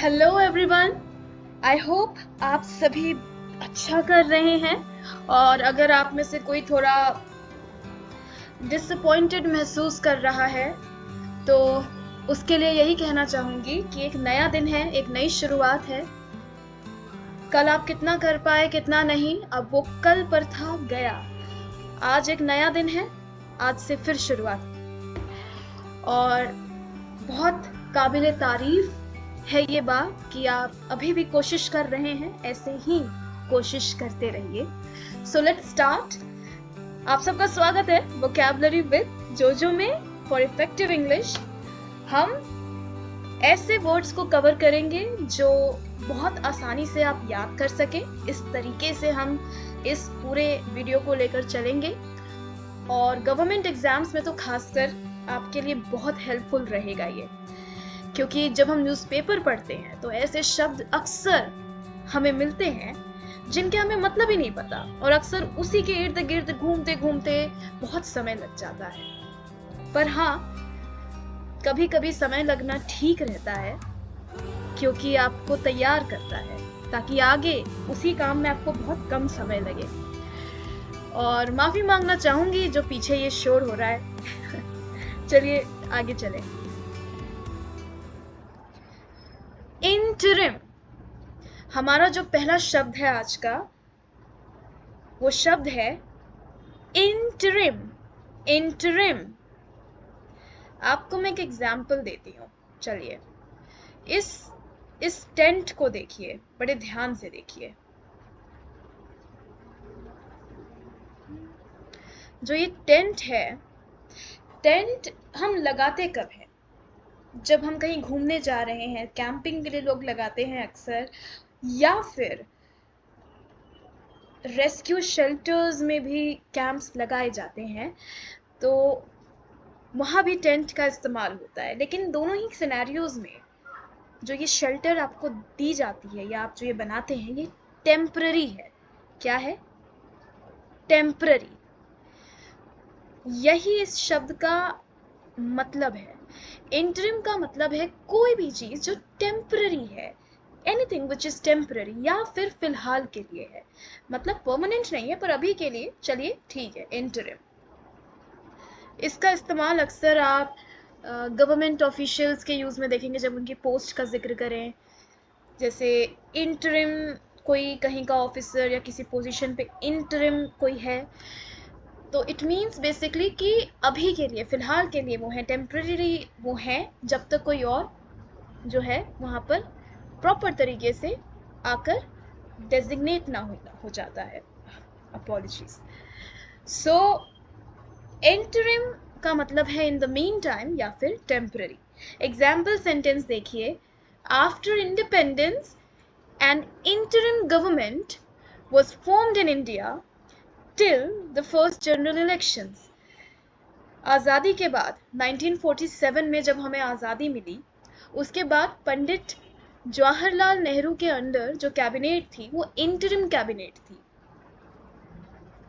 Hello everyone, I hope आप सभी अच्छा कर रहे हैं। और अगर आप में से कोई थोड़ा डिसअपॉइंटेड महसूस कर रहा है तो उसके लिए यही कहना चाहूंगी कि एक नया दिन है, एक नई शुरुआत है। कल आप कितना कर पाए कितना नहीं, अब वो कल पर था गया। आज एक नया दिन है, आज से फिर शुरुआत। और बहुत काबिले तारीफ है ये बात कि आप अभी भी कोशिश कर रहे हैं, ऐसे ही कोशिश करते रहिए। So let's start. आप सबका स्वागत है वोकैबुलरी विद जोजो में फॉर इफेक्टिव इंग्लिश। हम ऐसे वर्ड्स को कवर करेंगे जो बहुत आसानी से आप याद कर सके। इस तरीके से हम इस पूरे वीडियो को लेकर चलेंगे और गवर्नमेंट एग्जाम्स में तो खासकर आपके लिए बहुत हेल्पफुल रहेगा ये, क्योंकि जब हम न्यूज़पेपर पढ़ते हैं तो ऐसे शब्द अक्सर हमें मिलते हैं जिनके हमें मतलब ही नहीं पता, और अक्सर उसी के इर्द गिर्द घूमते घूमते बहुत समय लग जाता है। पर हाँ, कभी कभी समय लगना ठीक रहता है, क्योंकि आपको तैयार करता है ताकि आगे उसी काम में आपको बहुत कम समय लगे। और माफी मांगना चाहूंगी जो पीछे ये शोर हो रहा है। चलिए आगे चलें। इंटरिम, हमारा जो पहला शब्द है आज का, वो शब्द है इंटरिम। इंटरिम, आपको मैं एक एग्जाम्पल देती हूँ। चलिए इस टेंट को देखिए, बड़े ध्यान से देखिए। जो ये टेंट है, टेंट हम लगाते कब है? जब हम कहीं घूमने जा रहे हैं, कैंपिंग के लिए लोग लगाते हैं अक्सर, या फिर रेस्क्यू शेल्टर्स में भी कैंप्स लगाए जाते हैं, तो वहाँ भी टेंट का इस्तेमाल होता है। लेकिन दोनों ही सिनेरियोज में जो ये शेल्टर आपको दी जाती है या आप जो ये बनाते हैं, ये टेम्पररी है। क्या है? टेम्पररी। यही इस शब्द का मतलब है। इंटरिम का मतलब है कोई भी चीज जो टेम्पररी है, एनीथिंग विच इज टेम्पररी, या फिर फिलहाल के लिए है। मतलब परमानेंट नहीं है, पर अभी के लिए चलिए ठीक है, इंटरिम। इसका इस्तेमाल अक्सर आप गवर्नमेंट ऑफिशियल्स के यूज़ में देखेंगे जब उनकी पोस्ट का जिक्र करें। जैसे इंटरिम, कोई कहीं का ऑफिसर या किसी पोजीशन पे इंटरिम कोई है, तो इट मीन्स बेसिकली कि अभी के लिए, फिलहाल के लिए वो है, टेम्पररी वो है, जब तक कोई और जो है वहाँ पर प्रॉपर तरीके से आकर डेजिग्नेट ना हो जाता है। अपॉलॉजीज। सो इंटरिम का मतलब है इन द मीन टाइम या फिर टेम्पररी। एग्जाम्पल सेंटेंस देखिए। After independence N interim government was formed in India till the first general elections. आज़ादी के बाद 1947 में जब हमें आज़ादी मिली, उसके बाद पंडित जवाहरलाल नेहरू के अंडर जो कैबिनेट थी वो इंटरिम कैबिनेट थी।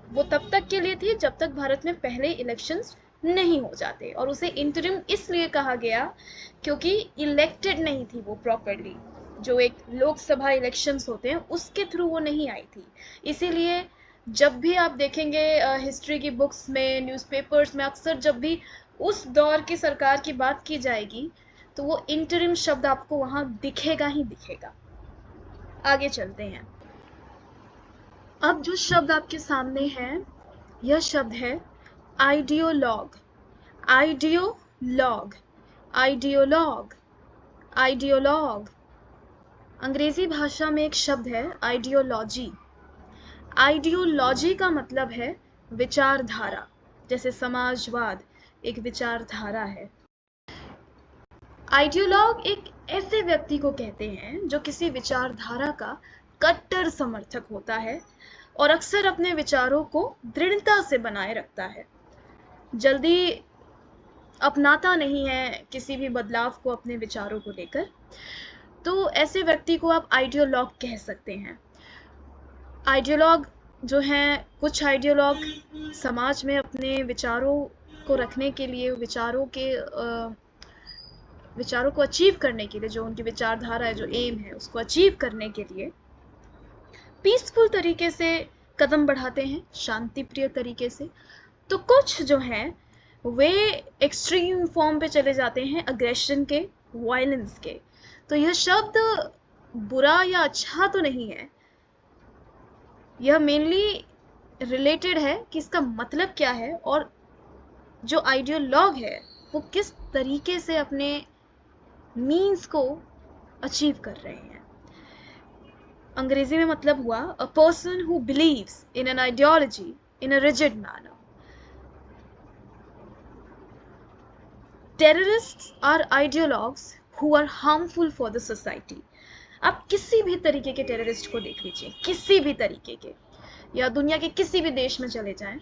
वो तब तक के लिए थी जब तक भारत में पहले इलेक्शंस नहीं हो जाते, और उसे इंटरिम इसलिए कहा गया क्योंकि इलेक्टेड नहीं थी वो प्रॉपरली। जो एक लोकसभा इलेक्शंस होते हैं उसके थ्रू वो नहीं आई थी। इसीलिए जब भी आप देखेंगे हिस्ट्री की बुक्स में, न्यूज़पेपर्स में, अक्सर जब भी उस दौर की सरकार की बात की जाएगी तो वो इंटरिम शब्द आपको वहाँ दिखेगा ही दिखेगा। आगे चलते हैं। अब जो शब्द आपके सामने है, यह शब्द है आइडियोलॉग। Ideologue, ideologue, ideologue. अंग्रेजी भाषा में एक शब्द है आइडियोलॉजी। आइडियोलॉजी का मतलब है विचारधारा। जैसे समाजवाद एक विचारधारा है। आइडियोलॉग एक ऐसे व्यक्ति को कहते हैं जो किसी विचारधारा का कट्टर समर्थक होता है और अक्सर अपने विचारों को दृढ़ता से बनाए रखता है, जल्दी अपनाता नहीं है किसी भी बदलाव को अपने विचारों को लेकर। तो ऐसे व्यक्ति को आप आइडियोलॉग कह सकते हैं। आइडियोलॉग जो हैं, कुछ आइडियोलॉग समाज में अपने विचारों को रखने के लिए, विचारों के विचारों को अचीव करने के लिए, जो उनकी विचारधारा है, जो एम है, उसको अचीव करने के लिए पीसफुल तरीके से कदम बढ़ाते हैं, शांति प्रिय तरीके से। तो कुछ जो हैं वे एक्सट्रीम फॉर्म पे चले जाते हैं, अग्रेशन के, वायलेंस के। तो यह शब्द बुरा या अच्छा तो नहीं है, यह मेनली रिलेटेड है कि इसका मतलब क्या है और जो आइडियोलॉग है वो किस तरीके से अपने मीन्स को अचीव कर रहे हैं। अंग्रेजी में मतलब हुआ a person who believes in an ideology in a rigid manner. Terrorists are ideologues who are harmful for the society. आप किसी भी तरीके के टेररिस्ट को देख लीजिए, किसी भी तरीके के, या दुनिया के किसी भी देश में चले जाएं,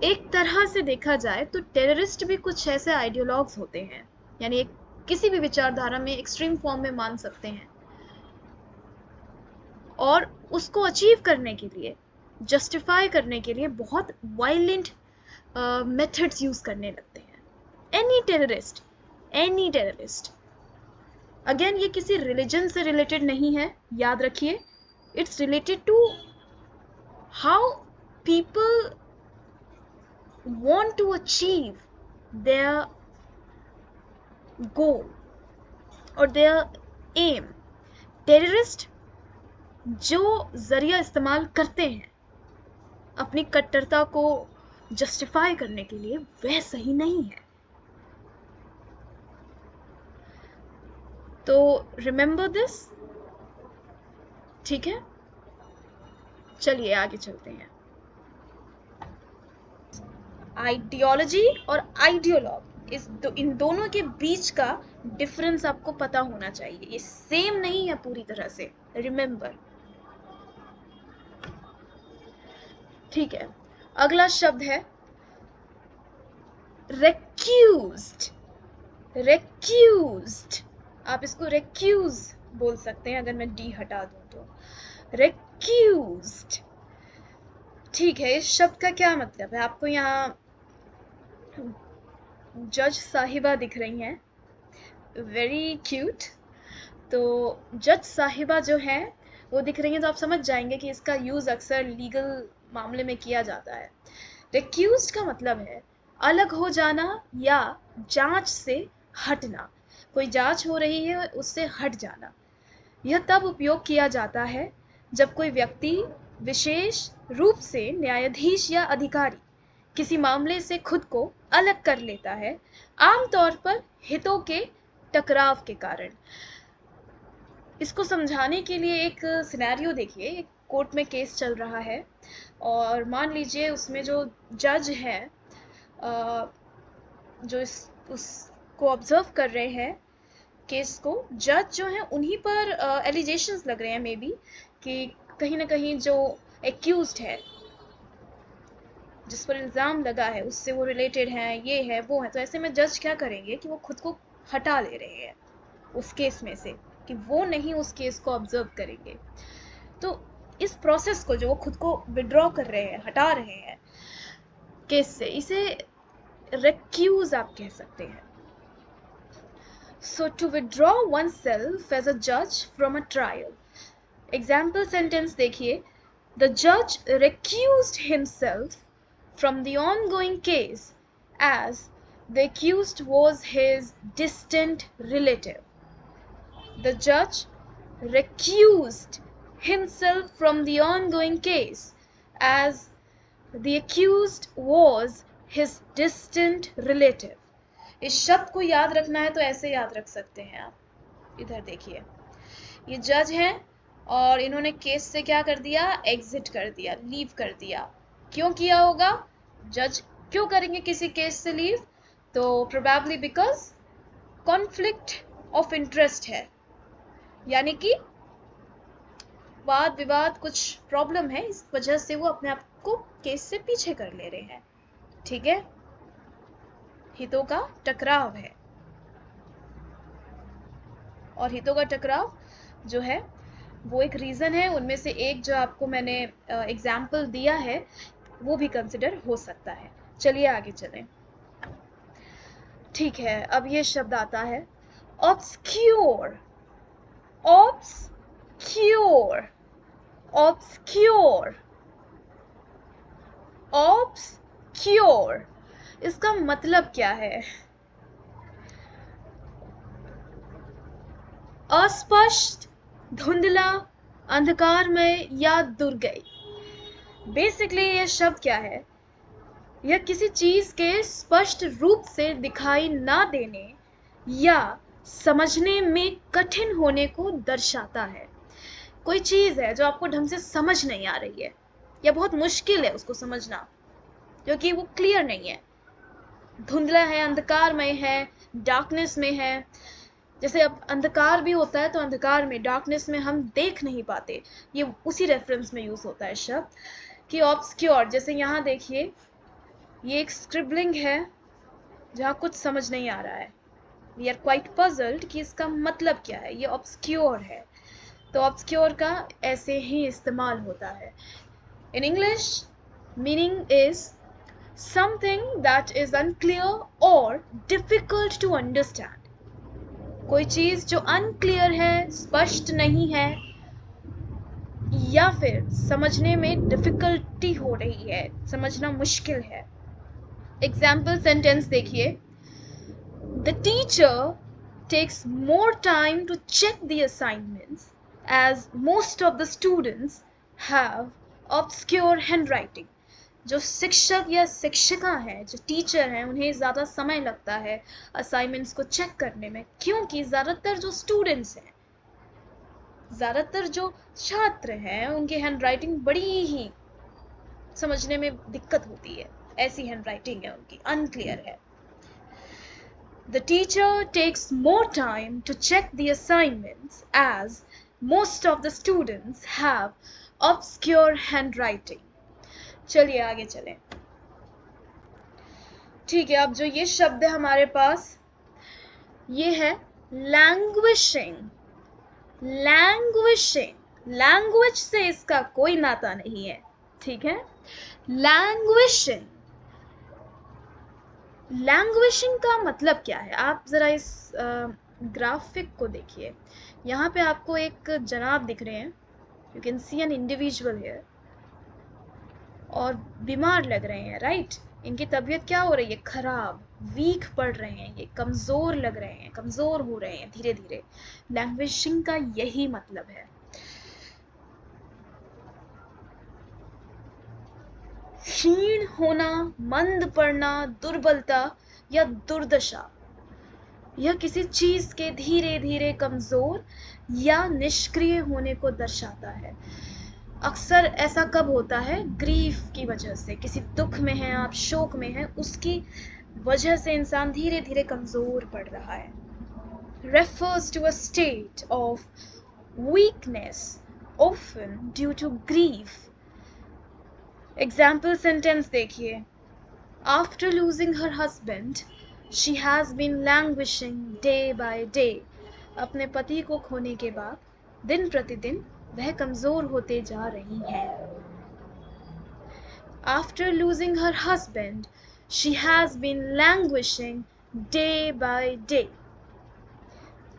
एक तरह से देखा जाए तो टेररिस्ट भी कुछ ऐसे आइडियोलॉग्स होते हैं, यानी एक किसी भी विचारधारा में एक्सट्रीम फॉर्म में मान सकते हैं और उसको अचीव करने के लिए, जस्टिफाई करने के लिए बहुत वायलेंट मेथड्स यूज करने लगते हैं। एनी टेररिस्ट, अगेन ये किसी रिलीजन से रिलेटेड नहीं है, याद रखिए। It's related to how people want to achieve their goal or their aim। Terrorist जो जरिया इस्तेमाल करते हैं अपनी कट्टरता को जस्टिफाई करने के लिए, वह सही नहीं है। तो रिमेंबर दिस, ठीक है? चलिए आगे चलते हैं। आइडियोलॉजी और आइडियोलॉग, इन दोनों के बीच का डिफरेंस आपको पता होना चाहिए, ये सेम नहीं है पूरी तरह से, रिमेंबर, ठीक है? अगला शब्द है रेक्यूज्ड। रेक्यूज्ड, आप इसको रेक्यूज बोल सकते हैं अगर मैं डी हटा दूं तो। रेक्यूज्ड, ठीक है। इस शब्द का क्या मतलब है? आपको यहाँ जज साहिबा दिख रही हैं, वेरी क्यूट। तो जज साहिबा जो है वो दिख रही हैं, तो आप समझ जाएंगे कि इसका यूज़ अक्सर लीगल मामले में किया जाता है। रेक्यूज्ड का मतलब है अलग हो जाना या जांच से हटना। कोई जांच हो रही है उससे हट जाना। यह तब उपयोग किया जाता है जब कोई व्यक्ति विशेष रूप से न्यायाधीश या अधिकारी किसी मामले से खुद को अलग कर लेता है, आमतौर पर हितों के टकराव के कारण। इसको समझाने के लिए एक सिनेरियो देखिए। एक कोर्ट में केस चल रहा है और मान लीजिए उसमें जो जज है, जो उसको ऑब्जर्व कर रहे हैं केस को, जज जो है उन्हीं पर एलिगेशंस लग रहे हैं, मे बी कि कहीं ना कहीं जो एक्यूज्ड है, जिस पर इल्ज़ाम लगा है, उससे वो रिलेटेड हैं, ये है वो है। तो ऐसे में जज क्या करेंगे कि वो खुद को हटा ले रहे हैं उस केस में से, कि वो नहीं उस केस को ऑब्जर्व करेंगे। तो इस प्रोसेस को जो वो खुद को विड्रॉ कर रहे हैं, हटा रहे हैं केस से, इसे रेक्यूज आप कह सकते हैं। So to withdraw oneself as a judge from a trial. Example sentence देखिए, the judge recused himself from the ongoing case as the accused was his distant relative. The judge recused himself from the ongoing case as the accused was his distant relative. इस शब्द को याद रखना है तो ऐसे याद रख सकते हैं आप। इधर देखिए, ये जज हैं और इन्होंने केस से क्या कर दिया? एग्जिट कर दिया, लीव कर दिया। क्यों किया होगा? जज क्यों करेंगे किसी केस से लीव? तो probably because conflict of interest है, यानी कि वाद विवाद, कुछ प्रॉब्लम है, इस वजह से वो अपने आप को केस से पीछे कर ले रहे हैं। ठीक है, हितों का टकराव है, और हितों का टकराव जो है वो एक रीज़न है। उनमें से एक जो आपको मैंने एग्जाम्पल दिया है वो भी कंसिडर हो सकता है। चलिए आगे चलें। ठीक है, अब ये शब्द आता है ऑब्सक्योर। ऑब्सक्योर, ऑब्सक्योर, ऑब्सक्योर, इसका मतलब क्या है? अस्पष्ट, धुंधला, अंधकारमय या दुर्गई। बेसिकली ये शब्द क्या है? यह किसी चीज के स्पष्ट रूप से दिखाई ना देने या समझने में कठिन होने को दर्शाता है। कोई चीज है जो आपको ढंग से समझ नहीं आ रही है या बहुत मुश्किल है उसको समझना, क्योंकि वो क्लियर नहीं है, धुंधला है, अंधकारमय है, डार्कनेस में है। जैसे अब अंधकार भी होता है तो अंधकार में, डार्कनेस में हम देख नहीं पाते, ये उसी रेफरेंस में यूज होता है शब्द कि ऑब्सक्योर। जैसे यहाँ देखिए, ये एक स्क्रिबलिंग है जहाँ कुछ समझ नहीं आ रहा है, वी आर क्वाइट पजल्ड कि इसका मतलब क्या है, ये ऑब्सक्योर है। तो ऑब्सक्योर का ऐसे ही इस्तेमाल होता है। In English meaning is something that is unclear or difficult to understand। कोई चीज जो अनक्लियर है, स्पष्ट नहीं है, या फिर समझने में डिफिकल्टी हो रही है, समझना मुश्किल है। एग्जाम्पल सेंटेंस देखिए, the teacher takes more time to check the assignments as most of the students have obscure handwriting। जो शिक्षक या शिक्षिका हैं, जो टीचर हैं, उन्हें ज़्यादा समय लगता है असाइनमेंट्स को चेक करने में, क्योंकि ज़्यादातर जो स्टूडेंट्स हैं, ज़्यादातर जो छात्र हैं, उनकी हैंडराइटिंग बड़ी ही समझने में दिक्कत होती है, ऐसी हैंडराइटिंग है उनकी, अनक्लियर है। The teacher takes more time to check the assignments as most of the students have obscure handwriting। चलिए आगे चलें। ठीक है, अब जो ये शब्द है हमारे पास, ये है लैंग्विशिंग। लैंग्विशिंग, लैंग्वेज से इसका कोई नाता नहीं है, ठीक है। लैंग्विशिंग, लैंग्विशिंग का मतलब क्या है? आप जरा इस ग्राफिक को देखिए। यहाँ पे आपको एक जनाब दिख रहे हैं, you can see an individual here, और बीमार लग रहे हैं, राइट? इनकी तबीयत क्या हो रही है? खराब, वीक पड़ रहे हैं, ये कमज़ोर लग रहे हैं, कमज़ोर हो रहे हैं धीरे धीरे। लैंग्वेजिंग का यही मतलब है। क्षीण होना, मंद पड़ना, दुर्बलता या दुर्दशा, यह किसी चीज के धीरे धीरे कमजोर या निष्क्रिय होने को दर्शाता है। अक्सर ऐसा कब होता है? ग्रीफ की वजह से, किसी दुख में है आप, शोक में है, उसकी वजह से इंसान धीरे धीरे कमजोर पड़ रहा है। refers to a state of weakness often due to grief। Example sentence देखिए, after losing her husband she has been languishing day by day. अपने पति को खोने के बाद दिन प्रतिदिन वह कमजोर होते जा रही हैं। After losing her husband she has been languishing day by day.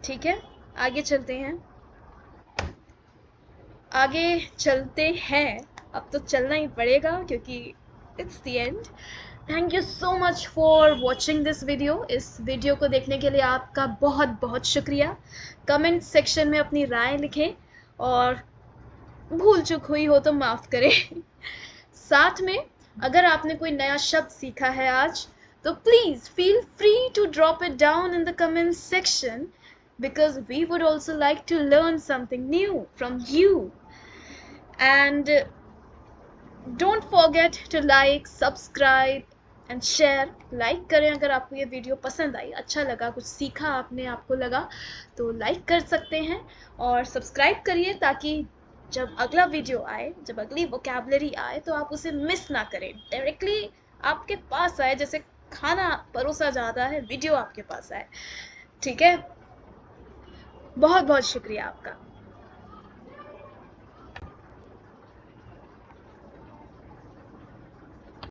ठीक है, आगे चलते हैं। आगे चलते हैं, अब तो चलना ही पड़ेगा क्योंकि it's the end. Thank you so much for watching this video. इस वीडियो को देखने के लिए आपका बहुत बहुत शुक्रिया। कमेंट सेक्शन में अपनी राय लिखें और भूल चूक हुई हो तो माफ़ करें। साथ में अगर आपने कोई नया शब्द सीखा है आज, तो please feel free to drop it down in the comment section, because we would also like to learn something new from you। And don't forget to like, subscribe and share। Like करें अगर आपको ये video पसंद आई, अच्छा लगा, कुछ सीखा आपने, आपको लगा तो लाइक कर सकते हैं, और सब्सक्राइब करिए ताकि जब अगला वीडियो आए, जब अगली वोकैबुलरी आए तो आप उसे मिस ना करें, डायरेक्टली आपके पास आए, जैसे खाना परोसा जाता है वीडियो आपके पास आए। ठीक है, बहुत बहुत शुक्रिया आपका।